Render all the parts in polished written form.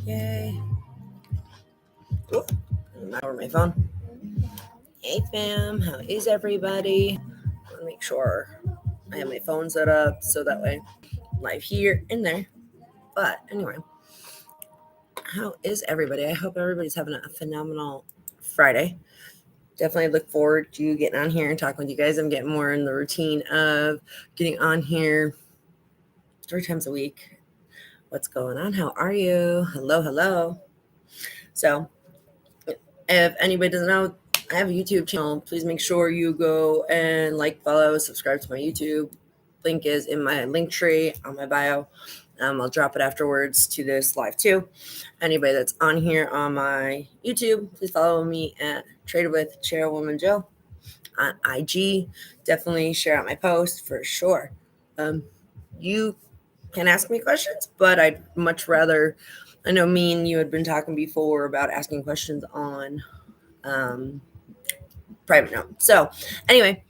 Yay. Oh, not over my phone. Hey fam, how is everybody? I want to make sure I have my phone set up so that way live here and there. But anyway, how is everybody? I hope everybody's having a phenomenal Friday. Definitely look forward to getting on here and talking with you guys. I'm getting more in the routine of getting on here 3 times a week. What's going on? How are you? Hello. So, if anybody doesn't know, I have a YouTube channel. Please make sure you go and follow, subscribe to my YouTube. Link is in my link tree on my bio. I'll drop it afterwards to this live too. Anybody that's on here on my YouTube, please follow me at Traded with Chairwoman Jill on IG. Definitely share out my post for sure. You can ask me questions, but I'd much rather. I know me and you had been talking before about asking questions on private note. So anyway,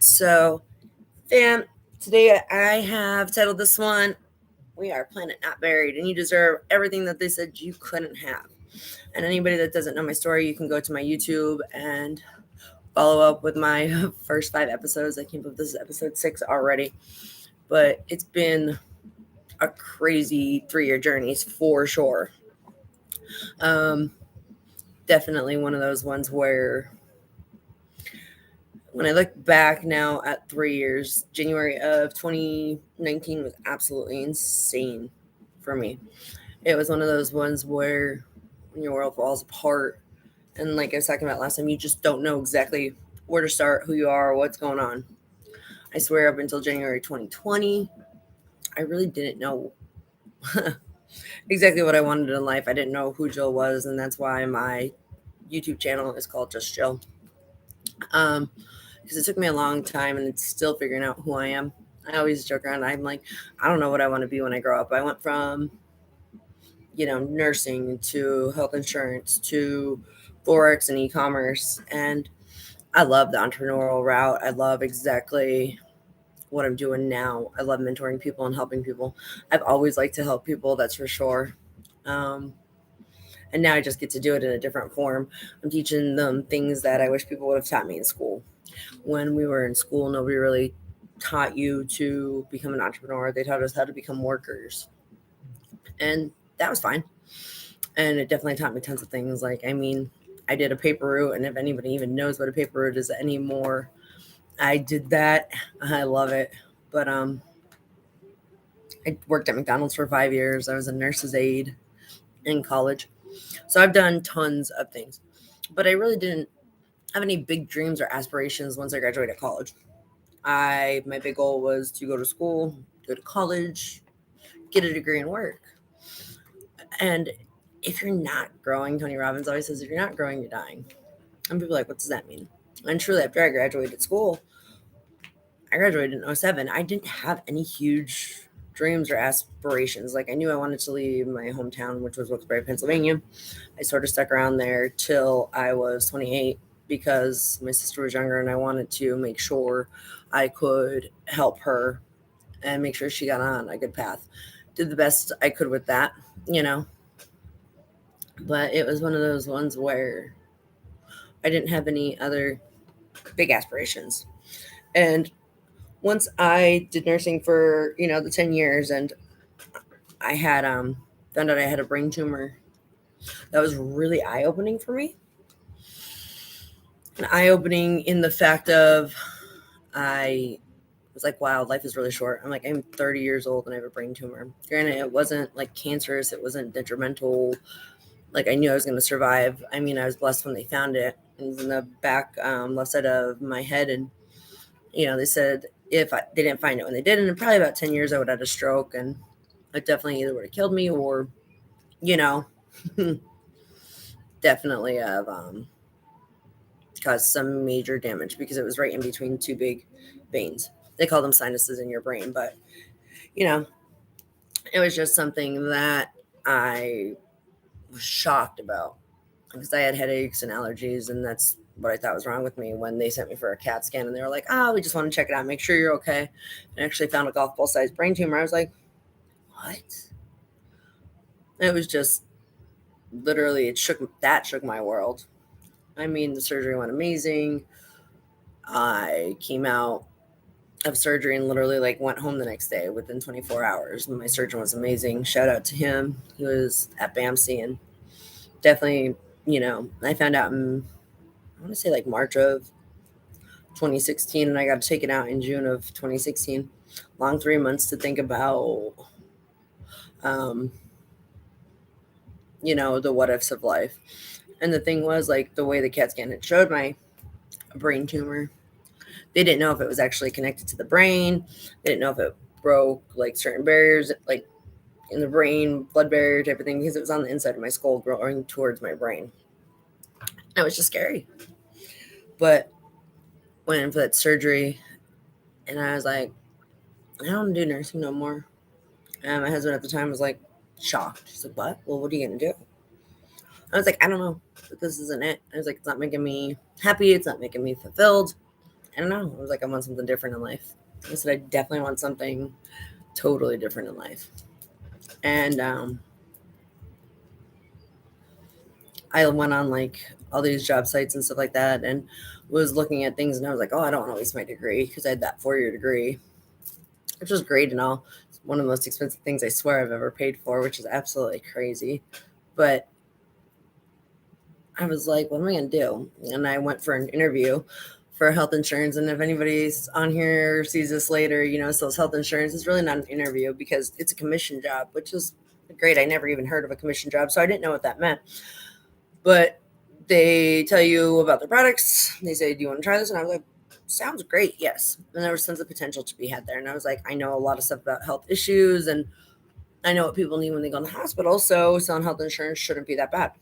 fam, today I have titled this one, "We Are Planet Not Buried, and You Deserve Everything That They Said You Couldn't Have." And anybody that doesn't know my story, you can go to my YouTube and follow up with my first 5 episodes. I can't believe this is episode 6 already. But it's been a crazy 3-year journey for sure. Definitely one of those ones where when I look back now at 3 years, January of 2019 was absolutely insane for me. It was one of those ones where when your world falls apart, and like I was talking about last time, you just don't know exactly where to start, who you are, what's going on. I swear up until January 2020, I really didn't know exactly what I wanted in life. I didn't know who Jill was, and that's why my YouTube channel is called Just Jill. Because it took me a long time and it's still figuring out who I am. I always joke around. I'm like, I don't know what I want to be when I grow up. I went from, nursing to health insurance to Forex and e-commerce. And I love the entrepreneurial route. I love exactly what I'm doing now. I love mentoring people and helping people. I've always liked to help people, that's for sure. And now I just get to do it in a different form. I'm teaching them things that I wish people would have taught me in school. When we were in school, nobody really taught you to become an entrepreneur. They taught us how to become workers. And that was fine. And it definitely taught me tons of things. I did a paper route, and if anybody even knows what a paper route is anymore, I did that. I love it. But I worked at McDonald's for 5 years. I was a nurse's aide in college. So I've done tons of things. But I really didn't have any big dreams or aspirations once I graduated college. My big goal was to go to school, go to college, get a degree and work. And if you're not growing, Tony Robbins always says, if you're not growing, you're dying. And people are like, what does that mean? And truly, after I graduated school, I graduated in 07. I didn't have any huge dreams or aspirations. I knew I wanted to leave my hometown, which was Wilkes-Barre, Pennsylvania. I sort of stuck around there till I was 28 because my sister was younger and I wanted to make sure I could help her and make sure she got on a good path. Did the best I could with that, But it was one of those ones where I didn't have any other big aspirations. And once I did nursing for, the 10 years and I had found out I had a brain tumor, that was really eye-opening for me. And eye-opening in the fact of I was like, wow, life is really short. I'm 30 years old and I have a brain tumor. Granted, it wasn't cancerous, it wasn't detrimental. I knew I was going to survive. I was blessed when they found it. It was in the back left side of my head. And, they said they didn't find it when they did, and in probably about 10 years, I would have had a stroke. And it definitely either would have killed me or, definitely have caused some major damage because it was right in between 2 big veins. They call them sinuses in your brain. But, it was just something that I was shocked about because I had headaches and allergies, and that's what I thought was wrong with me when they sent me for a CAT scan, and they were like, we just want to check it out, make sure you're okay. And I actually found a golf ball sized brain tumor. I was like, what? It was just literally, shook my world. I mean, the surgery went amazing. I came out of surgery and literally like went home the next day within 24 hours. My surgeon was amazing. Shout out to him. He was at BAMC and definitely, I found out in, I want to say like March of 2016, and I got taken out in June of 2016. Long 3 months to think about, um, the what ifs of life. And the thing was, like, the way the CAT scan had showed my brain tumor, they didn't know if it was actually connected to the brain. They didn't know if it broke like certain barriers, like in the brain, blood barrier type of thing, because it was on the inside of my skull growing towards my brain. And it was just scary. But went in for that surgery, and I was like, I don't want to do nursing no more. And my husband at the time was like shocked. He's like, what? Well, what are you going to do? I was like, I don't know. But this isn't it. I was like, it's not making me happy. It's not making me fulfilled. I don't know. I was like, I want something different in life. I said, I definitely want something totally different in life. And I went on like all these job sites and stuff like that and was looking at things, and I was like, oh, I don't want to waste my degree, because I had that 4-year degree, which was great and all. It's one of the most expensive things I swear I've ever paid for, which is absolutely crazy. But I was like, what am I going to do? And I went for an interview for health insurance. And if anybody's on here sees this later, sells health insurance, it's really not an interview because it's a commission job, which is great. I never even heard of a commission job, so I didn't know what that meant. But they tell you about their products. They say, do you want to try this? And I was like, sounds great. Yes. And there was tons of potential to be had there. And I was like, I know a lot of stuff about health issues, and I know what people need when they go in the hospital. So selling health insurance shouldn't be that bad.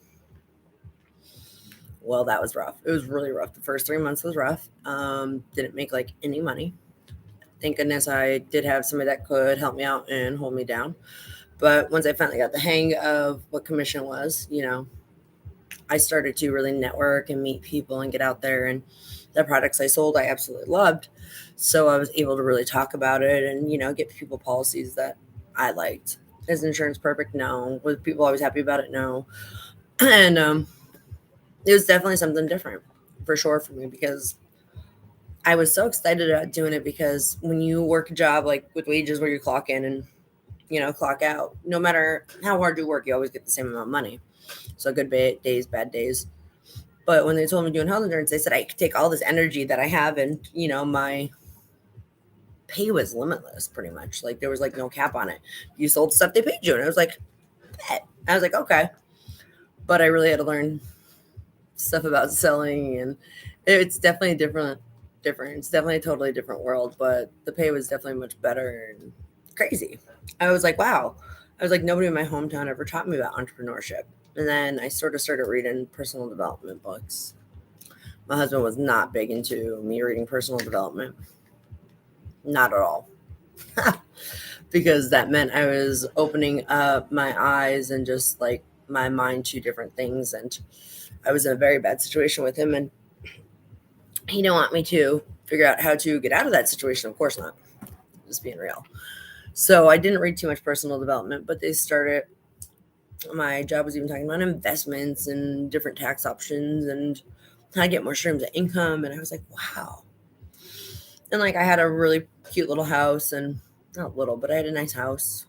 Well, that was rough. It was really rough. The first 3 months was rough. Didn't make like any money. Thank goodness I did have somebody that could help me out and hold me down. But once I finally got the hang of what commission was, I started to really network and meet people and get out there. And the products I sold, I absolutely loved. So I was able to really talk about it and, get people policies that I liked. Is insurance perfect? No. Were people always happy about it? No. And it was definitely something different for sure for me, because I was so excited about doing it, because when you work a job like with wages where you clock in and, clock out, no matter how hard you work, you always get the same amount of money. So good days, bad days. But when they told me doing health insurance, they said I could take all this energy that I have, and, my pay was limitless pretty much. Like there was like no cap on it. You sold stuff, they paid you. And I was like, bet. I was like, okay. But I really had to learn stuff about selling, and it's definitely different. It's definitely a totally different world, but the pay was definitely much better and crazy. I was like, wow. I was like, nobody in my hometown ever taught me about entrepreneurship. And then I sort of started reading personal development books. My husband was not big into me reading personal development. Not at all. Because that meant I was opening up my eyes and just like my mind to different things. And I was in a very bad situation with him, and he didn't want me to figure out how to get out of that situation. Of course not. Just being real. So I didn't read too much personal development, but they started. My job was even talking about investments and different tax options and how to get more streams of income. And I was like, wow. And like I had a really cute little house, and not little, but I had a nice house,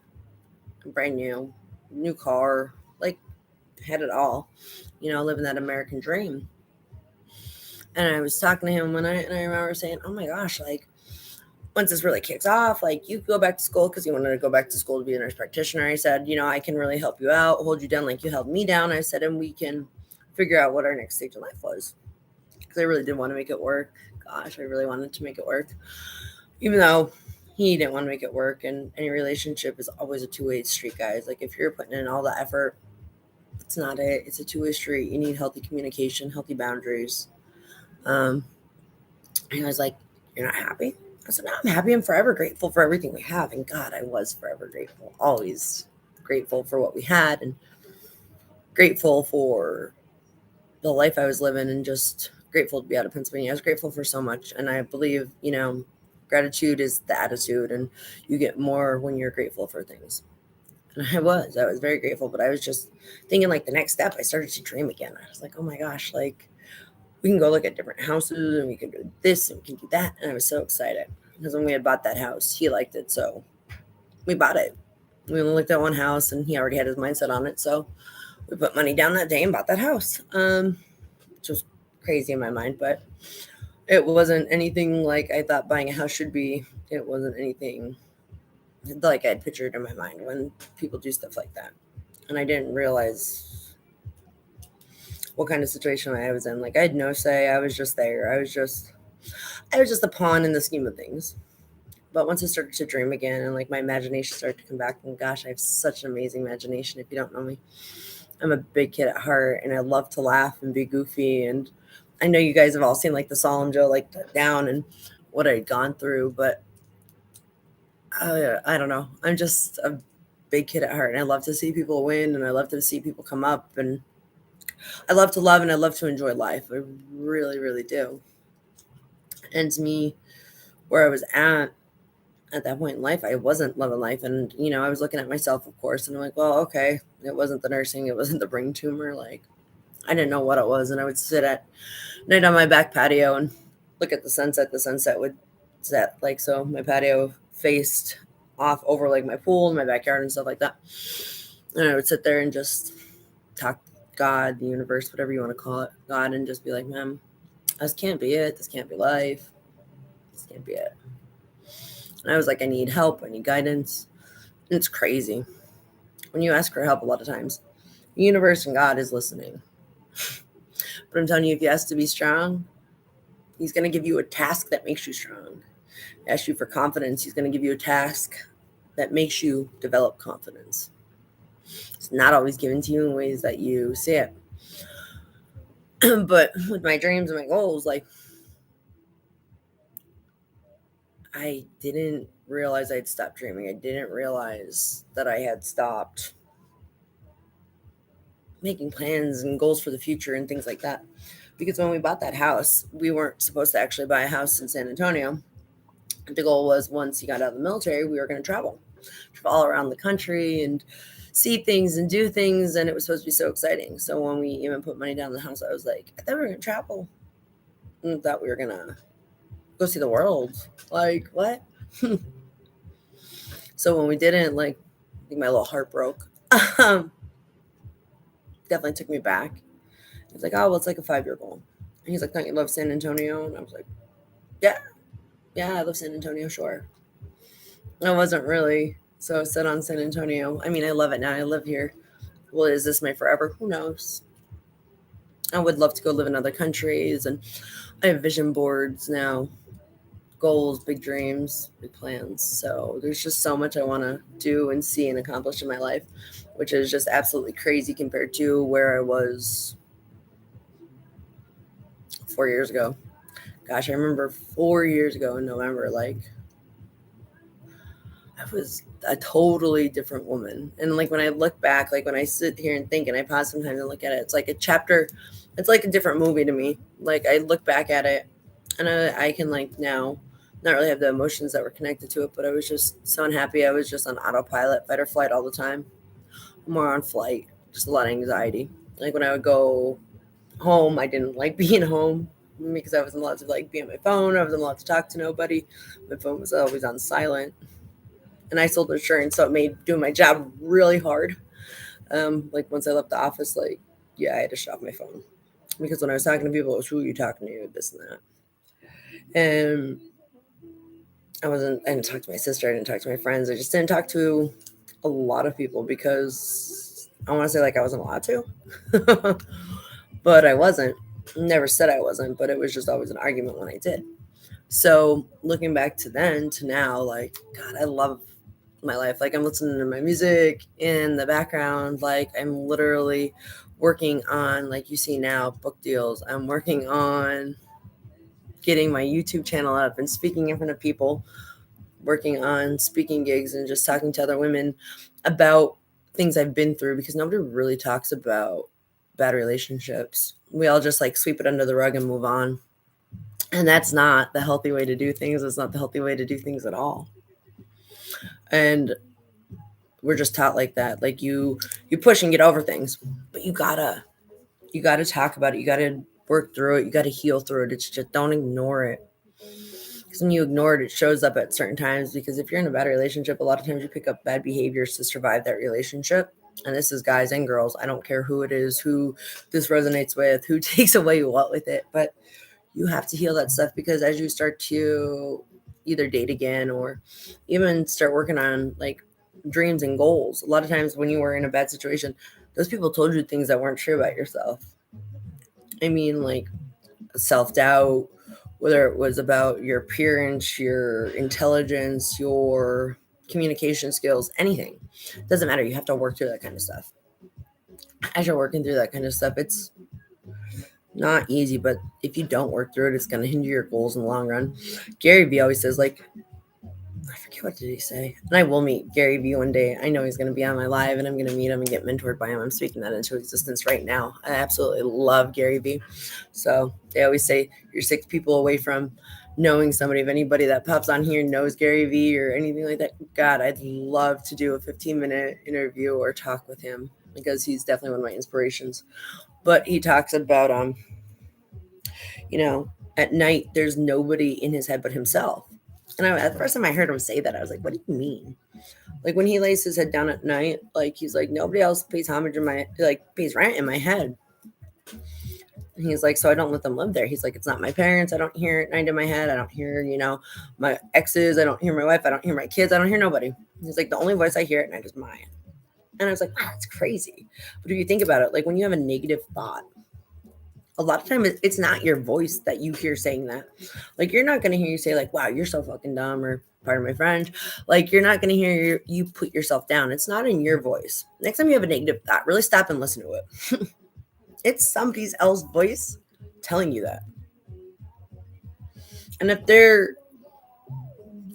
brand new car, like had it all, living that American dream. And I was talking to him one night, and I remember saying, oh my gosh, like once this really kicks off, like you go back to school, because he wanted to go back to school to be a nurse practitioner. I said, I can really help you out, hold you down like you held me down. I said, and we can figure out what our next stage of life was. Because I really did want to make it work. Gosh, I really wanted to make it work. Even though he didn't want to make it work. And any relationship is always a two-way street, guys. Like if you're putting in all the effort, it's not it. It's a two-way street. You need healthy communication, healthy boundaries. And I was like, you're not happy? I said, no, I'm happy. I'm forever grateful for everything we have. And God, I was forever grateful. Always grateful for what we had, and grateful for the life I was living, and just grateful to be out of Pennsylvania. I was grateful for so much. And I believe, gratitude is the attitude, and you get more when you're grateful for things. And I was very grateful, but I was just thinking like the next step, I started to dream again. I was like, oh my gosh, like we can go look at different houses and we can do this and we can do that. And I was so excited because when we had bought that house, he liked it. So we bought it. We only looked at one house and he already had his mindset on it. So we put money down that day and bought that house, which was crazy in my mind, but it wasn't anything like I thought buying a house should be. It wasn't anything like I'd pictured in my mind when people do stuff like that. And I didn't realize what kind of situation I was in. Like I had no say. I was just there. I was just a pawn in the scheme of things. But once I started to dream again and like my imagination started to come back, and gosh, I have such an amazing imagination if you don't know me. I'm a big kid at heart and I love to laugh and be goofy. And I know you guys have all seen like the Solemn Joe, like down and what I'd gone through, but I don't know. I'm just a big kid at heart and I love to see people win and I love to see people come up and I love to love and I love to enjoy life. I really, really do. And to me, where I was at that point in life, I wasn't loving life. And, I was looking at myself, of course, and I'm like, well, okay, it wasn't the nursing, it wasn't the brain tumor. Like, I didn't know what it was. And I would sit at night on my back patio and look at the sunset. The sunset would set, like, so my patio faced off over like my pool and my backyard and stuff like that. And I would sit there and just talk God, the universe, whatever you want to call it, God, and just be like, man, this can't be it. This can't be life. This can't be it. And I was like, I need help. I need guidance. And it's crazy. When you ask for help, a lot of times, the universe and God is listening. But I'm telling you, if you ask to be strong, he's going to give you a task that makes you strong. Ask you for confidence, he's going to give you a task that makes you develop confidence. It's not always given to you in ways that you see it. But with my dreams and my goals, like, I didn't realize I'd stopped dreaming. I didn't realize that I had stopped making plans and goals for the future and things like that. Because when we bought that house, we weren't supposed to actually buy a house in San Antonio. The goal was once he got out of the military, we were going to travel all around the country and see things and do things. And it was supposed to be so exciting. So when we even put money down in the house, I was like, I thought we were going to travel. I thought we were going to go see the world. Like, what? So when we didn't, like, I think my little heart broke. Definitely took me back. He's like, oh, well, it's like a 5-year goal. And he's like, don't you love San Antonio? And I was like, yeah, I love San Antonio, sure. I wasn't really so set on San Antonio. I mean, I love it now. I live here. Well, is this my forever? Who knows? I would love to go live in other countries, and I have vision boards now, goals, big dreams, big plans. So there's just so much I want to do and see and accomplish in my life, which is just absolutely crazy compared to where I was 4 years ago. Gosh, I remember 4 years ago in November, like, I was a totally different woman. And like when I look back, like when I sit here and think and I pause sometimes and look at it, it's like a chapter, it's like a different movie to me. Like I look back at it and I can like now not really have the emotions that were connected to it, but I was just so unhappy. I was just on autopilot, fight or flight all the time. More on flight, just a lot of anxiety. Like when I would go home, I didn't like being home because I wasn't allowed to like be on my phone. I wasn't allowed to talk to nobody. My phone was always on silent. And I sold insurance, so it made doing my job really hard. Like once I left the office, like, yeah, I had to shut off my phone because when I was talking to people, it was who are you talking to, this and that. And I didn't talk to my sister, I didn't talk to my friends, I just didn't talk to a lot of people because I want to say like I wasn't allowed to, but I wasn't. Never said I wasn't, but it was just always an argument when I did. So looking back to then to now, like, God, I love my life. Like I'm listening to my music in the background. Like I'm literally working on, like you see now, book deals. I'm working on getting my YouTube channel up and speaking in front of people, working on speaking gigs and just talking to other women about things I've been through because nobody really talks about bad relationships. We all just like sweep it under the rug and move on. And that's not the healthy way to do things. It's not the healthy way to do things at all. And we're just taught like that. Like you push and get over things, but you gotta talk about it. You gotta work through it. You gotta heal through it. It's just, don't ignore it. Because when you ignore it, it shows up at certain times. Because if you're in a bad relationship, a lot of times you pick up bad behaviors to survive that relationship. And this is guys and girls. I don't care who it is, who this resonates with, who takes away what with it. But you have to heal that stuff, because as you start to either date again or even start working on like dreams and goals, a lot of times when you were in a bad situation, those people told you things that weren't true about yourself. I mean, like self-doubt, whether it was about your appearance, your intelligence, your communication skills, anything. Doesn't matter. You have to work through that kind of stuff. As you're working through that kind of stuff, it's not easy, but if you don't work through it, it's going to hinder your goals in the long run. Gary Vee always says, like, I forget what did he say. And I will meet Gary Vee one day. I know he's going to be on my live, and I'm going to meet him and get mentored by him. I'm speaking that into existence right now. I absolutely love Gary Vee. So they always say you're 6 people away from knowing somebody. If anybody that pops on here knows Gary Vee or anything like that, God, I'd love to do a 15-minute interview or talk with him, because he's definitely one of my inspirations. But he talks about, at night, there's nobody in his head but himself. And at the first time I heard him say that, I was like, what do you mean? Like when he lays his head down at night, like he's like, nobody else pays homage pays rent in my head. And he's like, so I don't let them live there. He's like, it's not my parents. I don't hear it night in my head. I don't hear, my exes. I don't hear my wife. I don't hear my kids. I don't hear nobody. He's like, the only voice I hear at night is mine. And I was like, wow, that's crazy. But if you think about it, like when you have a negative thought, a lot of times it's not your voice that you hear saying that. Like you're not going to hear you say like, wow, you're so fucking dumb, or pardon my French. Like you're not going to hear you put yourself down. It's not in your voice. Next time you have a negative thought, really stop and listen to it. It's somebody else's voice telling you that. And if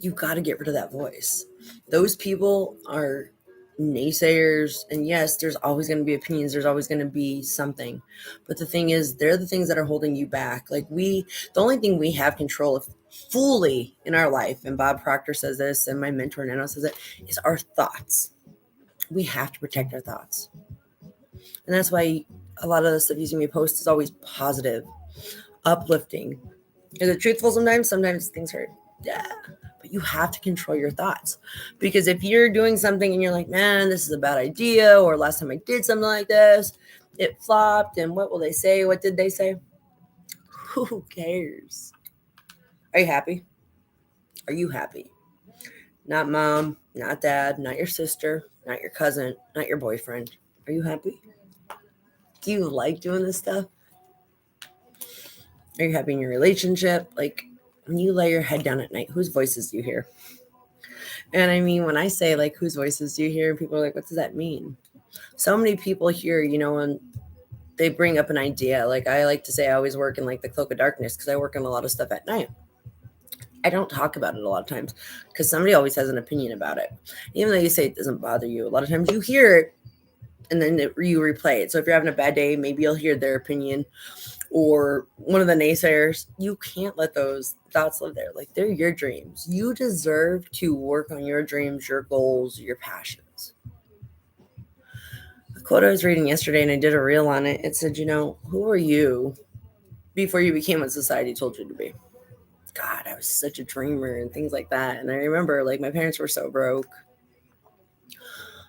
you got to get rid of that voice. Those people are naysayers, and yes, there's always going to be opinions, there's always going to be something, but the thing is, they're the things that are holding you back. Like the only thing we have control of fully in our life, and Bob Proctor says this, and my mentor Nano says it, is our thoughts. We have to protect our thoughts, and that's why a lot of the stuff you see me post is always positive, uplifting. Is it truthful? Sometimes things hurt, yeah, but you have to control your thoughts, because if you're doing something and you're like, man, this is a bad idea, or last time I did something like this, it flopped, and what will they say? What did they say? Who cares? Are you happy? Are you happy? Not mom, not dad, not your sister, not your cousin, not your boyfriend. Are you happy? Do you like doing this stuff? Are you happy in your relationship? Like, when you lay your head down at night, whose voices do you hear? And I mean, when I say like, whose voices do you hear? People are like, what does that mean? So many people here, when they bring up an idea, like I like to say, I always work in like the cloak of darkness, because I work on a lot of stuff at night. I don't talk about it a lot of times because somebody always has an opinion about it. Even though you say it doesn't bother you, a lot of times you hear it and then you replay it. So if you're having a bad day, maybe you'll hear their opinion or one of the naysayers. You can't let those thoughts live there. Like, they're your dreams. You deserve to work on your dreams, your goals, your passions. The quote I was reading yesterday, and I did a reel on it, it said, who were you before you became what society told you to be? God, I was such a dreamer and things like that. And I remember, like, my parents were so broke.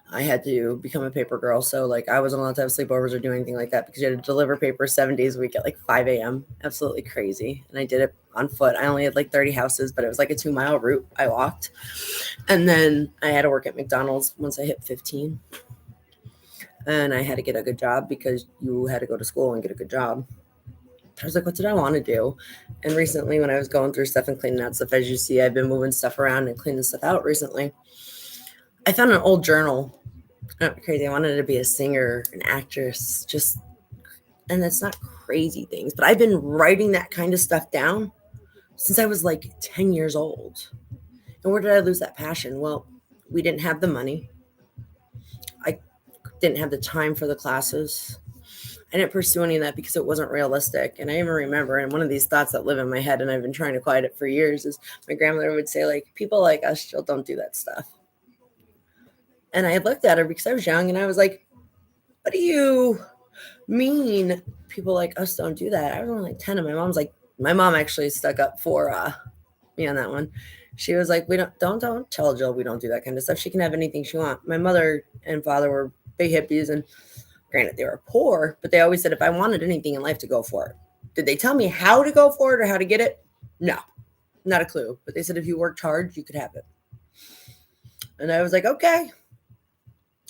I had to become a paper girl. So, like, I wasn't allowed to have sleepovers or do anything like that, because you had to deliver papers 7 days a week at like 5 a.m. Absolutely crazy. And I did it on foot. I only had like 30 houses, but it was like a 2-mile route I walked. And then I had to work at McDonald's once I hit 15. And I had to get a good job, because you had to go to school and get a good job. I was like, what did I want to do? And recently, when I was going through stuff and cleaning out stuff, as you see, I've been moving stuff around and cleaning stuff out recently. I found an old journal. Not crazy. I wanted to be a singer, an actress, and that's not crazy things, but I've been writing that kind of stuff down since I was like 10 years old. And where did I lose that passion? Well, we didn't have the money. I didn't have the time for the classes. I didn't pursue any of that because it wasn't realistic. And I even remember, and one of these thoughts that live in my head, and I've been trying to quiet it for years, is my grandmother would say, like, people like us still don't do that stuff. And I looked at her because I was young and I was like, what do you mean people like us don't do that? I was only like 10 and my mom actually stuck up for me on that one. She was like, we don't tell Jill we don't do that kind of stuff. She can have anything she wants. My mother and father were big hippies, and granted they were poor, but they always said if I wanted anything in life to go for it. Did they tell me how to go for it or how to get it? No, not a clue. But they said if you worked hard, you could have it. And I was like, okay.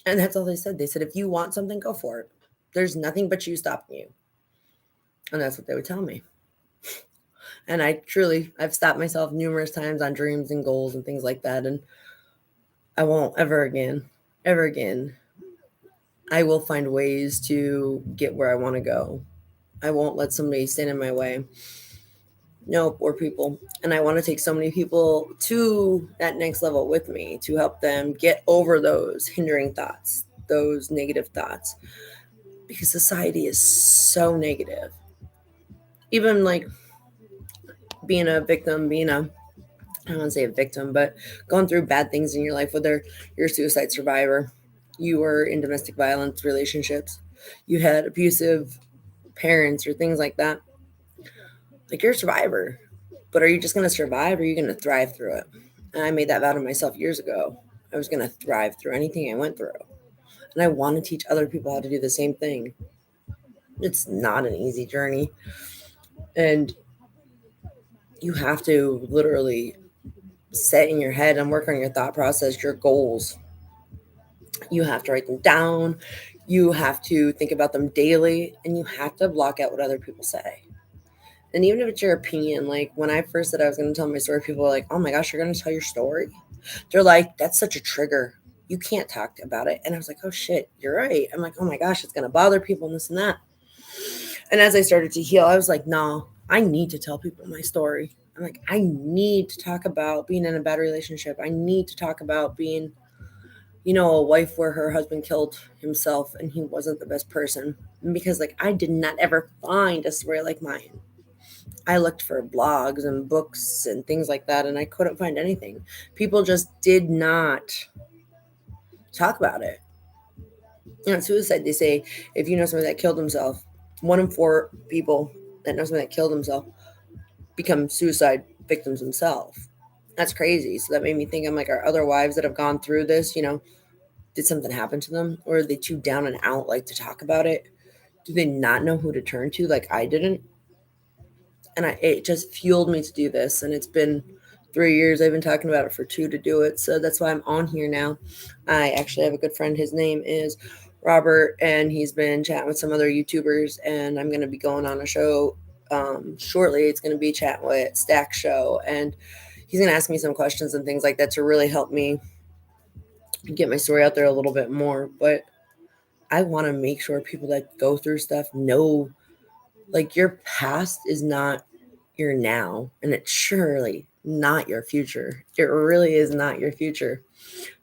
And that's all they said. They said if you want something, go for it. There's nothing but you stopping you. And that's what they would tell me. And I've stopped myself numerous times on dreams and goals and things like that. And I won't ever again. I will find ways to get where I want to go. I won't let somebody stand in my way. Nope, or people. And I want to take so many people to that next level with me to help them get over those hindering thoughts, those negative thoughts. Because society is so negative. Even like being a victim, I don't want to say a victim, but going through bad things in your life, whether you're a suicide survivor, you were in domestic violence relationships, you had abusive parents or things like that. Like you're a survivor, but are you just going to survive or are you going to thrive through it? And I made that vow to myself years ago. I was going to thrive through anything I went through. And I want to teach other people how to do the same thing. It's not an easy journey. And you have to literally set in your head and work on your thought process, your goals. You have to write them down. You have to think about them daily, and you have to block out what other people say. And even if it's your opinion, like when I first said I was going to tell my story, people were like, oh my gosh, you're going to tell your story? They're like, that's such a trigger. You can't talk about it. And I was like, oh shit, you're right. I'm like, oh my gosh, it's going to bother people and this and that. And as I started to heal, I was like, no, I need to tell people my story. I'm like, I need to talk about being in a bad relationship. I need to talk about being, a wife where her husband killed himself and he wasn't the best person. Because like I did not ever find a story like mine. I looked for blogs and books and things like that, and I couldn't find anything. People just did not talk about it. Suicide, they say, if you know somebody that killed himself, 1 in 4 people that know somebody that killed himself become suicide victims themselves. That's crazy. So that made me think, I'm like, are other wives that have gone through this, did something happen to them? Or are they too down and out, like, to talk about it? Do they not know who to turn to like I didn't? And it just fueled me to do this. And it's been 3 years. I've been talking about it for 2 to do it. So that's why I'm on here now. I actually have a good friend. His name is Robert, and he's been chatting with some other YouTubers. And I'm going to be going on a show shortly. It's going to be chatting with Stack Show. And he's going to ask me some questions and things like that to really help me get my story out there a little bit more. But I want to make sure people that go through stuff know, like, your past is not your now, and it's surely not your future. It really is not your future.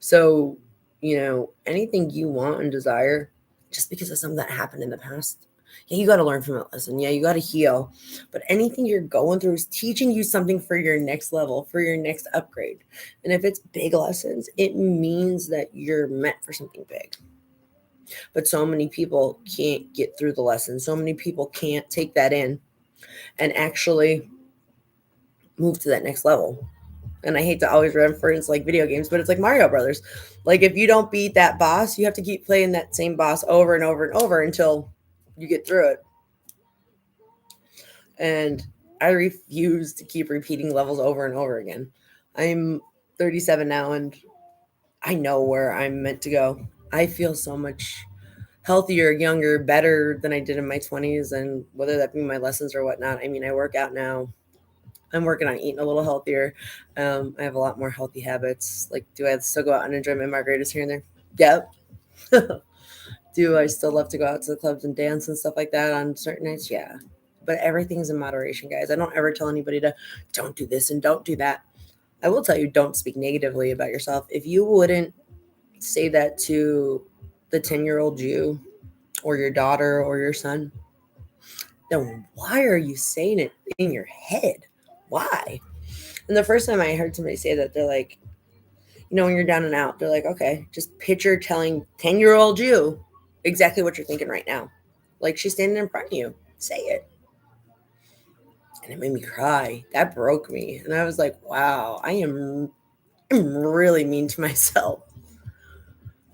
So, anything you want and desire, just because of something that happened in the past, yeah, you got to learn from that lesson. Yeah, you got to heal. But anything you're going through is teaching you something for your next level, for your next upgrade. And if it's big lessons, it means that you're meant for something big. But so many people can't get through the lesson. So many people can't take that in and actually move to that next level. And I hate to always reference like video games, but it's like Mario Brothers. Like if you don't beat that boss, you have to keep playing that same boss over and over and over until you get through it. And I refuse to keep repeating levels over and over again. I'm 37 now, and I know where I'm meant to go. I feel so much healthier, younger, better than I did in my 20s, and whether that be my lessons or whatnot. I mean, I work out now. I'm working on eating a little healthier. I have a lot more healthy habits. Like, do I still go out and enjoy my margaritas here and there? Yep. Do I still love to go out to the clubs and dance and stuff like that on certain nights? Yeah. But everything's in moderation, guys. I don't ever tell anybody to don't do this and don't do that. I will tell you, don't speak negatively about yourself. If you wouldn't say that to the 10-year-old you or your daughter or your son, then why are you saying it in your head? Why? And the first time I heard somebody say that, they're like, when you're down and out, they're like, okay, just picture telling 10-year-old you exactly what you're thinking right now. Like she's standing in front of you. Say it. And it made me cry. That broke me. And I was like, wow, I'm really mean to myself.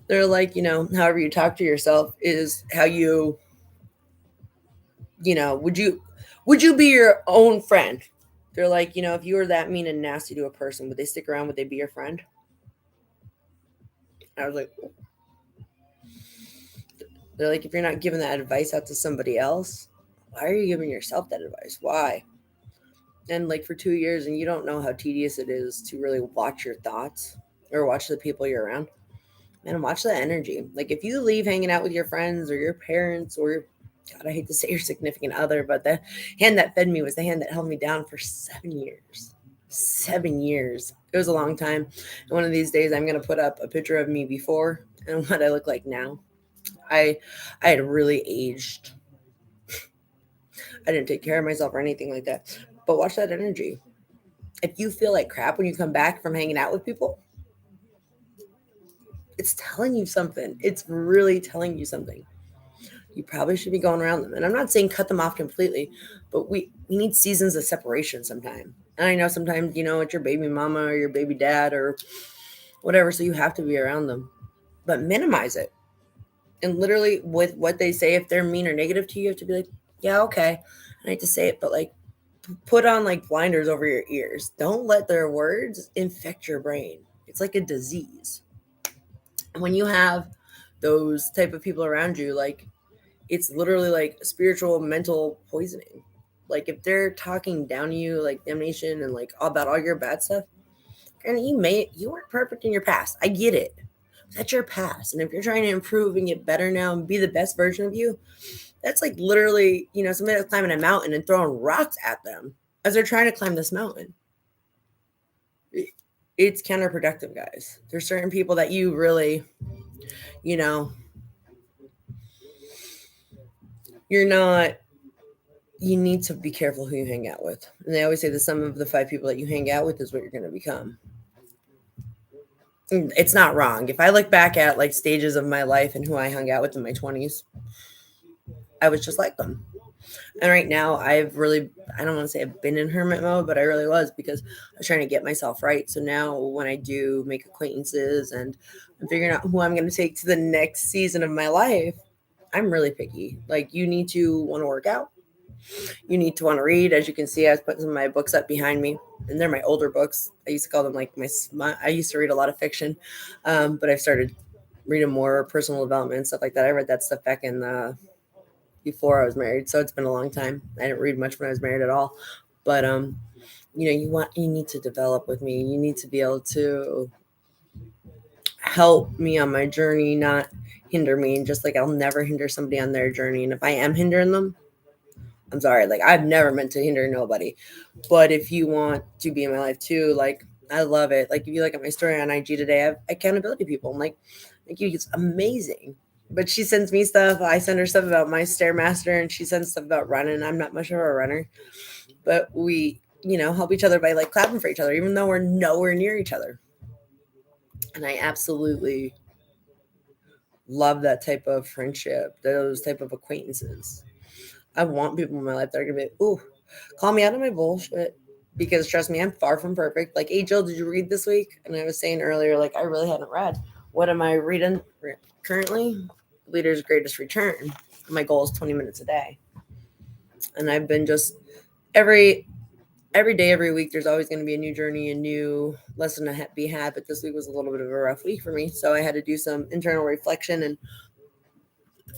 They're like, however you talk to yourself is how would you be your own friend? They're like, if you were that mean and nasty to a person, would they stick around? Would they be your friend? I was like, they're like, if you're not giving that advice out to somebody else, why are you giving yourself that advice? Why? And like for 2 years, and you don't know how tedious it is to really watch your thoughts or watch the people you're around. Man, watch the energy. Like if you leave hanging out with your friends or your parents or God, I hate to say your significant other, but the hand that fed me was the hand that held me down for 7 years. 7 years. It was a long time. And one of these days I'm gonna put up a picture of me before and what I look like now. I had really aged. I didn't take care of myself or anything like that. But watch that energy. If you feel like crap when you come back from hanging out with people, it's telling you something. It's really telling you something. You probably should be going around them. And I'm not saying cut them off completely, but we need seasons of separation sometime. And I know sometimes, it's your baby mama or your baby dad or whatever, so you have to be around them. But minimize it. And literally with what they say, if they're mean or negative to you, you have to be like, yeah, okay. I hate to say it, but like put on like blinders over your ears. Don't let their words infect your brain. It's like a disease. When you have those type of people around you, like it's literally like spiritual mental poisoning. Like if they're talking down to you like damnation and like all about all your bad stuff, and you weren't perfect in your past. I get it. That's your past. And if you're trying to improve and get better now and be the best version of you, that's like literally, somebody that's climbing a mountain and throwing rocks at them as they're trying to climb this mountain. It's counterproductive, guys. There's certain people that you really, you're not, you need to be careful who you hang out with. And they always say the sum of the 5 people that you hang out with is what you're going to become. It's not wrong. If I look back at like stages of my life and who I hung out with in my 20s, I was just like them. And right now I don't want to say I've been in hermit mode, but I really was because I was trying to get myself right. So now when I do make acquaintances and I'm figuring out who I'm going to take to the next season of my life, I'm really picky. Like you need to want to work out. You need to want to read. As you can see, I was putting some of my books up behind me, and they're my older books. I used to call them like I used to read a lot of fiction, but I've started reading more personal development and stuff like that. I read that stuff back in before I was married, so it's been a long time. I didn't read much when I was married at all, but you need to develop with me. You need to be able to help me on my journey, not hinder me. Just like I'll never hinder somebody on their journey, and if I am hindering them, I'm sorry, like I've never meant to hinder nobody. But if you want to be in my life too, like I love it. Like if you look at my story on IG today, I have accountability people. I'm like, thank you, it's amazing. But she sends me stuff. I send her stuff about my Stairmaster, and she sends stuff about running. I'm not much of a runner, but we, help each other by like clapping for each other, even though we're nowhere near each other. And I absolutely love that type of friendship, those type of acquaintances. I want people in my life that are gonna be, ooh, call me out of my bullshit. Because trust me, I'm far from perfect. Like, hey Jill, did you read this week? And I was saying earlier, like I really hadn't read. What am I reading currently? Leader's Greatest Return. My goal is 20 minutes a day. And I've been just every day, every week, there's always going to be a new journey, a new lesson to be had. But this week was a little bit of a rough week for me. So I had to do some internal reflection and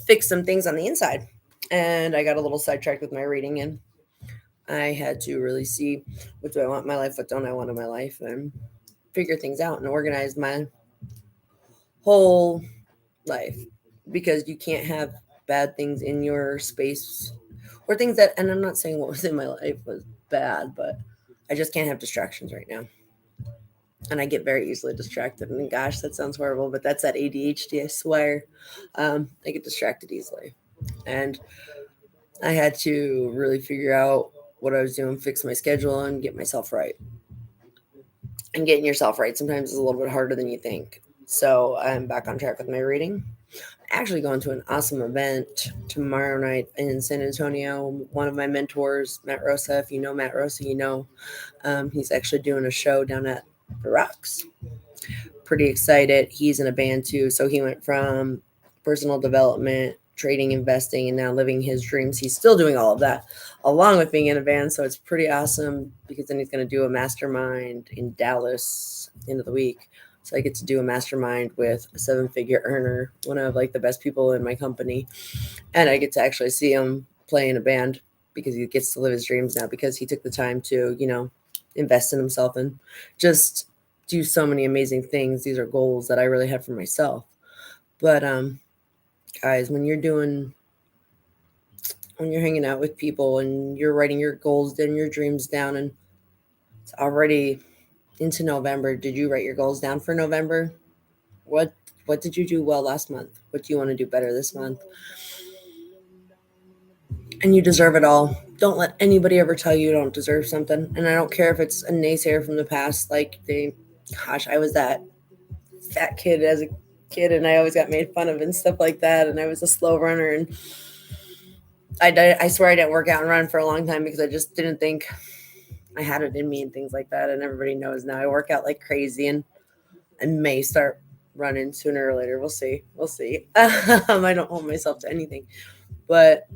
fix some things on the inside. And I got a little sidetracked with my reading, and I had to really see what do I want in my life, what don't I want in my life, and figure things out and organize my whole life, because you can't have bad things in your space or things that, and I'm not saying what was in my life was bad, but I just can't have distractions right now. And I get very easily distracted. And gosh, that sounds horrible, but that's that ADHD, I swear. I get distracted easily. And I had to really figure out what I was doing, fix my schedule, and get myself right. and getting yourself right sometimes is a little bit harder than you think. So I'm back on track with my reading. Actually going to an awesome event tomorrow night in San Antonio. One of my mentors, Matt Rosa, if you know Matt Rosa, you know he's actually doing a show down at the Rocks. Pretty excited. He's in a band too. So he went from personal development, trading, investing, and now living his dreams. He's still doing all of that along with being in a band. So it's pretty awesome because then he's going to do a mastermind in Dallas end of the week. So I get to do a mastermind with a 7-figure earner, one of like the best people in my company. And I get to actually see him play in a band because he gets to live his dreams now because he took the time to, invest in himself and just do so many amazing things. These are goals that I really have for myself. But guys, when you're hanging out with people and you're writing your goals and your dreams down, and it's already into November. Did you write your goals down for November? What did you do well last month? What do you want to do better this month? And you deserve it all. Don't let anybody ever tell you don't deserve something. And I don't care if it's a naysayer from the past. I was that fat kid as a kid and I always got made fun of and stuff like that. And I was a slow runner. And I swear I didn't work out and run for a long time because I just didn't think I had it in me and things like that. And everybody knows now I work out like crazy and I may start running sooner or later. We'll see. I don't hold myself to anything. But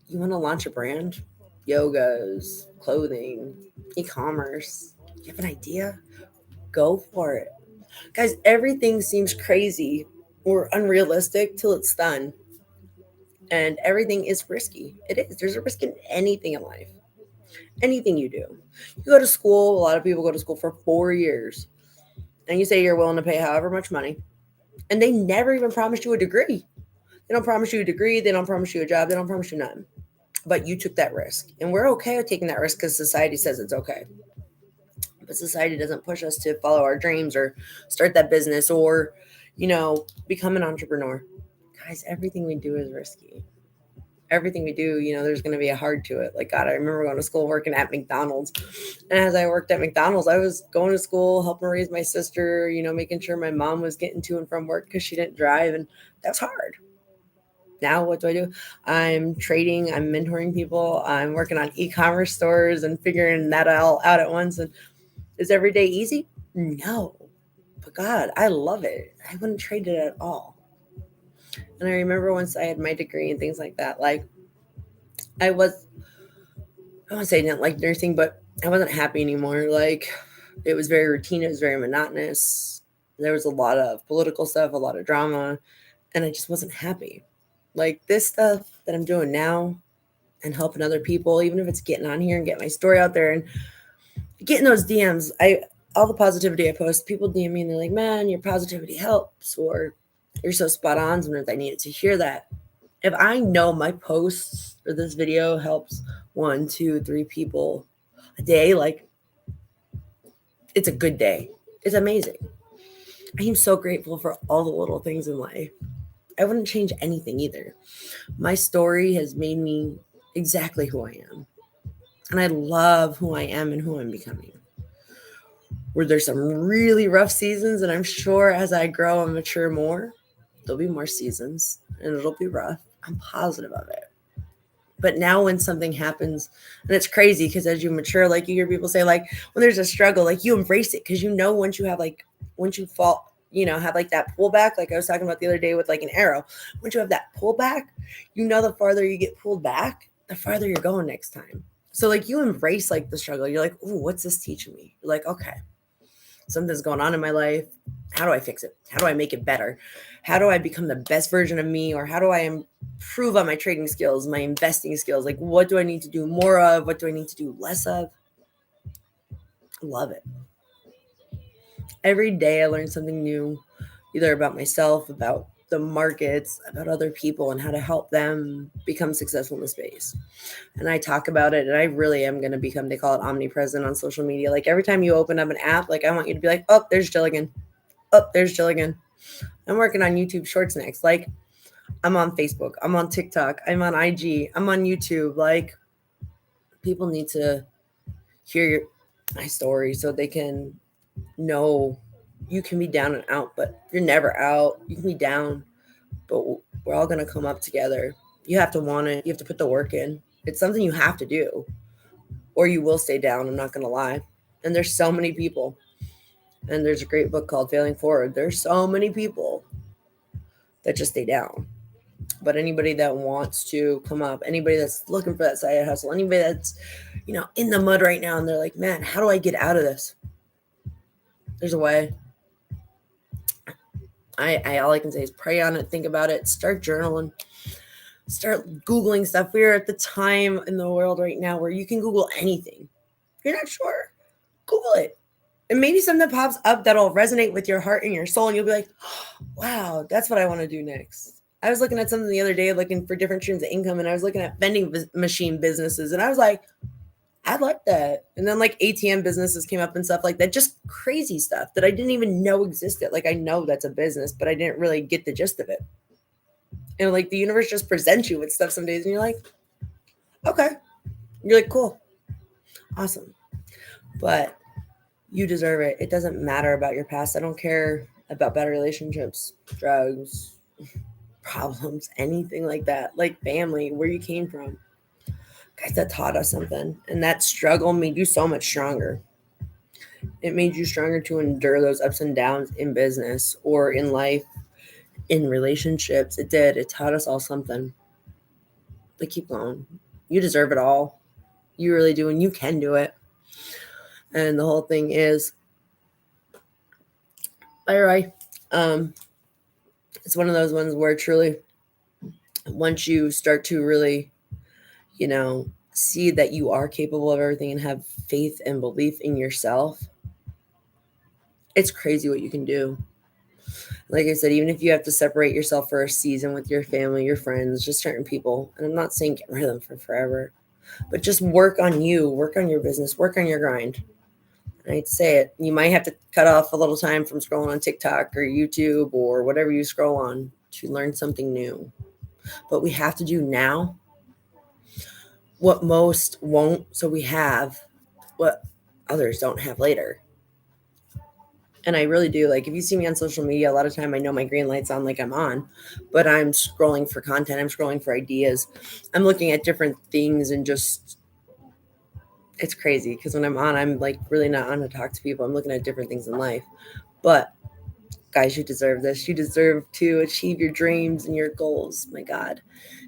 you want to launch a brand? Yogas, clothing, e-commerce. You have an idea? Go for it. Guys, everything seems crazy or unrealistic till it's done. And everything is risky. It is. There's a risk in anything in life. Anything you do. You go to school, a lot of people go to school for 4 years. And you say you're willing to pay however much money. And they never even promise you a degree. They don't promise you a degree. They don't promise you a job. They don't promise you nothing. But you took that risk. And we're okay with taking that risk because society says it's okay. But society doesn't push us to follow our dreams or start that business or, become an entrepreneur. Guys, everything we do is risky. Everything we do, there's going to be a hard to it. Like, God, I remember going to school working at McDonald's. And as I worked at McDonald's, I was going to school, helping raise my sister, making sure my mom was getting to and from work because she didn't drive. And that's hard. Now, what do? I'm trading, I'm mentoring people, I'm working on e-commerce stores and figuring that all out at once. And is every day easy? No. But God, I love it. I wouldn't trade it at all. And I remember once I had my degree and things like that, like I want to say I didn't like nursing, but I wasn't happy anymore. Like it was very routine. It was very monotonous. There was a lot of political stuff, a lot of drama, and I just wasn't happy. Like this stuff that I'm doing now and helping other people, even if it's getting on here and getting my story out there and getting those DMs, all the positivity I post, people DM me and they're like, man, your positivity helps, or you're so spot on. Sometimes I needed to hear that. If I know my posts or this video helps 1, 2, 3 people a day, like it's a good day. It's amazing. I am so grateful for all the little things in life. I wouldn't change anything either. My story has made me exactly who I am. And I love who I am and who I'm becoming. Were there some really rough seasons? And I'm sure as I grow and mature more, there'll be more seasons and it'll be rough. I'm positive of it. But now when something happens, and it's crazy because as you mature, like you hear people say, like when there's a struggle, like you embrace it because once you fall, have like that pullback, like I was talking about the other day with like an arrow. Once you have that pullback, the farther you get pulled back, the farther you're going next time. So like you embrace like the struggle. You're like, oh, what's this teaching me? You're like, okay, something's going on in my life. How do I fix it? How do I make it better? How do I become the best version of me? Or how do I improve on my trading skills, my investing skills? Like, what do I need to do more of? What do I need to do less of? Love it. Every day I learn something new, either about myself, about the markets, about other people, and how to help them become successful in the space. And I talk about it, and I really am going to become, they call it omnipresent on social media. Like every time you open up an app, like I want you to be like, oh, there's Jilligan. Oh, there's Jilligan. I'm working on YouTube Shorts next. Like I'm on Facebook. I'm on TikTok. I'm on IG. I'm on YouTube. Like people need to hear my story so they can No, you can be down and out, but you're never out. You can be down, but we're all going to come up together. You have to want it. You have to put the work in. It's something you have to do, or you will stay down. I'm not going to lie. And there's so many people. And there's a great book called Failing Forward. There's so many people that just stay down. But anybody that wants to come up, anybody that's looking for that side hustle, anybody that's, in the mud right now and they're like, man, how do I get out of this? There's a way. All I can say is pray on it, think about it, start journaling, start Googling stuff. We're at the time in the world right now where you can Google anything. If you're not sure, Google it. And maybe something pops up that'll resonate with your heart and your soul, and you'll be like, oh, wow, that's what I want to do next. I was looking at something the other day, looking for different streams of income, and I was looking at vending machine businesses, and I was like, I'd like that. And then like ATM businesses came up and stuff like that, just crazy stuff that I didn't even know existed. Like I know that's a business, but I didn't really get the gist of it. And like the universe just presents you with stuff some days and you're like, okay. You're like, cool. Awesome. But you deserve it. It doesn't matter about your past. I don't care about bad relationships, drugs, problems, anything like that. Like family, where you came from. Guys, that taught us something. And that struggle made you so much stronger. It made you stronger to endure those ups and downs in business or in life, in relationships. It did. It taught us all something. But keep going. You deserve it all. You really do. And you can do it. And the whole thing is, all right. It's one of those ones where truly, once you start to really, see that you are capable of everything and have faith and belief in yourself, it's crazy what you can do. Like I said, even if you have to separate yourself for a season with your family, your friends, just certain people, and I'm not saying get rid of them for forever, but just work on you, work on your business, work on your grind. I'd say it. You might have to cut off a little time from scrolling on TikTok or YouTube or whatever you scroll on to learn something new. But we have to do now what most won't, so we have what others don't have later. And I really do. Like if you see me on social media, a lot of time I know my green light's on like I'm on, but I'm scrolling for content. I'm scrolling for ideas. I'm looking at different things and just, it's crazy because when I'm on, I'm like really not on to talk to people. I'm looking at different things in life. But guys, you deserve this. You deserve to achieve your dreams and your goals. My God.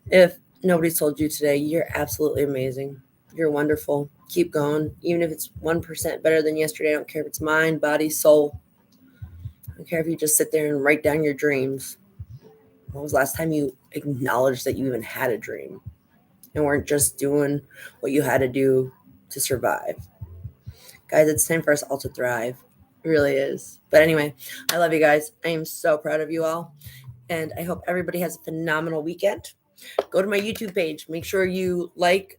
If nobody's told you today, you're absolutely amazing. You're wonderful. Keep going. Even if it's 1% better than yesterday, I don't care if it's mind, body, soul. I don't care if you just sit there and write down your dreams. When was the last time you acknowledged that you even had a dream and weren't just doing what you had to do to survive? Guys, it's time for us all to thrive. It really is. But anyway, I love you guys. I am so proud of you all. And I hope everybody has a phenomenal weekend. Go to my YouTube page. Make sure you like,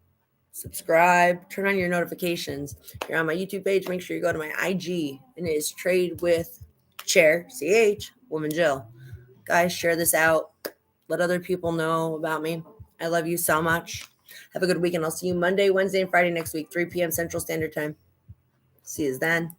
subscribe, turn on your notifications. If you're on my YouTube page, make sure you go to my IG. And it is Trade with Chair, CH, Woman Jill. Guys, share this out. Let other people know about me. I love you so much. Have a good weekend. I'll see you Monday, Wednesday, and Friday next week, 3 p.m. Central Standard Time. See you then.